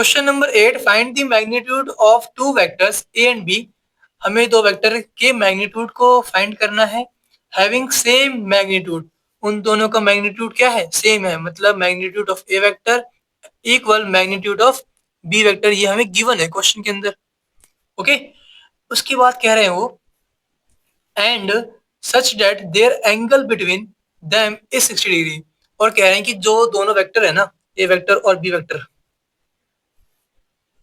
Question number 8, find the magnitude of two vectors A and B. हमें दो vector के magnitude को find करना है। हैविंग सेम मैग्नीट्यूड, उन दोनों का मैग्नीट्यूड क्या है, सेम है, मतलब magnitude of A vector equal magnitude of B vector, ये हमें गिवन है क्वेश्चन के अंदर। ओके, उसके बाद कह रहे हैं वो and such that their angle between them is 60 degree. और कह रहे हैं कि जो दोनों वेक्टर है ना, ए वेक्टर और बी वेक्टर,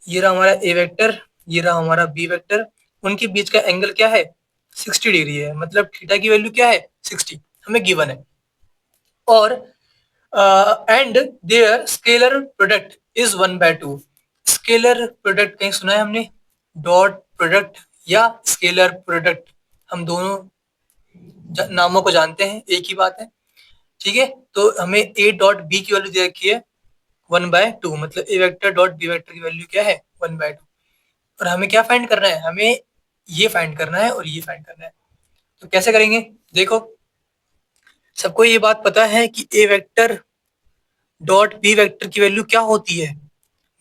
ये रहा हमारा ए वेक्टर, ये रहा हमारा बी वेक्टर, उनके बीच का एंगल क्या है, 60 डिग्री है, मतलब थीटा की वैल्यू क्या है, 60, हमें गिवन है। और and their scalar product is 1/2। Scalar product कहीं सुना है हमने, डॉट प्रोडक्ट या स्केलर प्रोडक्ट, हम दोनों नामों को जानते हैं, एक ही बात है। ठीक है, तो हमें ए डॉट बी की वैल्यू दे रखी है 1/2, मतलब ए वेक्टर डॉट बी वेक्टर की वैल्यू क्या है, 1/2। और हमें क्या फाइंड करना है, हमें ये फाइंड करना है और ये फाइंड करना है। तो कैसे करेंगे, देखो सबको ये बात पता है कि A vector dot B vector की वैल्यू क्या होती है,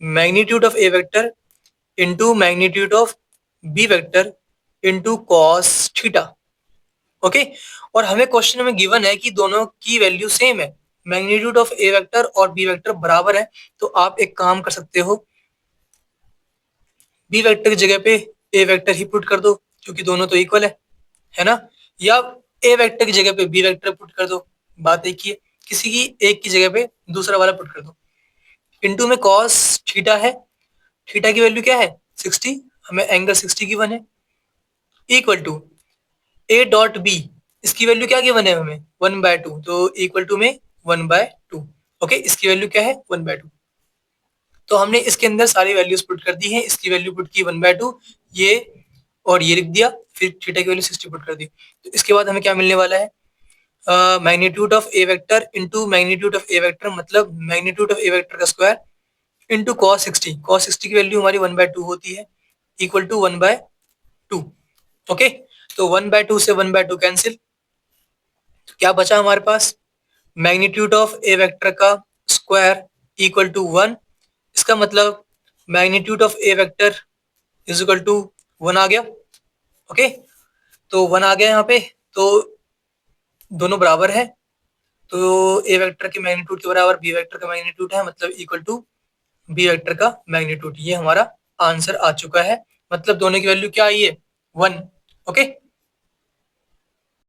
magnitude of A vector into magnitude of B vector into cos theta. Okay, और हमें क्वेश्चन में गिवन है कि दोनों की वैल्यू सेम है, मैग्नीट्यूड ऑफ ए वेक्टर और बी वेक्टर बराबर है। तो आप एक काम कर सकते हो, बी वेक्टर की जगह पे ए वेक्टर ही पुट कर दो, क्योंकि दोनों तो इक्वल है ना, या ए वेक्टर की जगह पे बी वेक्टर पुट कर दो, बात एक ही है, किसी की एक की जगह पे दूसरा वाला पुट कर दो। इनटू में कॉस थीटा है, थीटा की वैल्यू क्या है 60, हमें एंगल 60 की वन है, equal to A dot B, इसकी वैल्यू क्या गिवन है हमें 1/2, तो इक्वल टू में 1/2। ओके, इसकी वैल्यू क्या है 1/2। तो हमने इसके अंदर सारी वैल्यूज पुट कर दी है, इसकी वैल्यू पुट की 1/2, ये और ये लिख दिया, फिर थीटा की वैल्यू 60 पुट कर दी। तो इसके बाद हमें क्या मिलने वाला है, magnitude of A vector into magnitude of A vector, मतलब मैग्नीट्यूड ऑफ ए वेक्टर का स्क्वायर इंटू कॉस 60, कॉस 60 की वैल्यू हमारी 1/2 होती है, इक्वल टू 1/2। ओके, तो 1/2 से 1/2 कैंसिल, तो क्या बचा हमारे पास, मैग्नीट्यूड ऑफ ए वेक्टर का स्क्वायर इक्वल टू 1, इसका मतलब magnitude of A vector is equal to 1 आ गया। ओके, तो 1 आ गया यहाँ पे, तो दोनों बराबर है, तो ए वेक्टर के मैग्नीट्यूड के बराबर बी वेक्टर का मैग्नीट्यूड है, मतलब इक्वल टू बी वेक्टर का मैग्नीट्यूड। ये हमारा आंसर आ चुका है, मतलब दोनों की वैल्यू क्या आई है 1। ओके।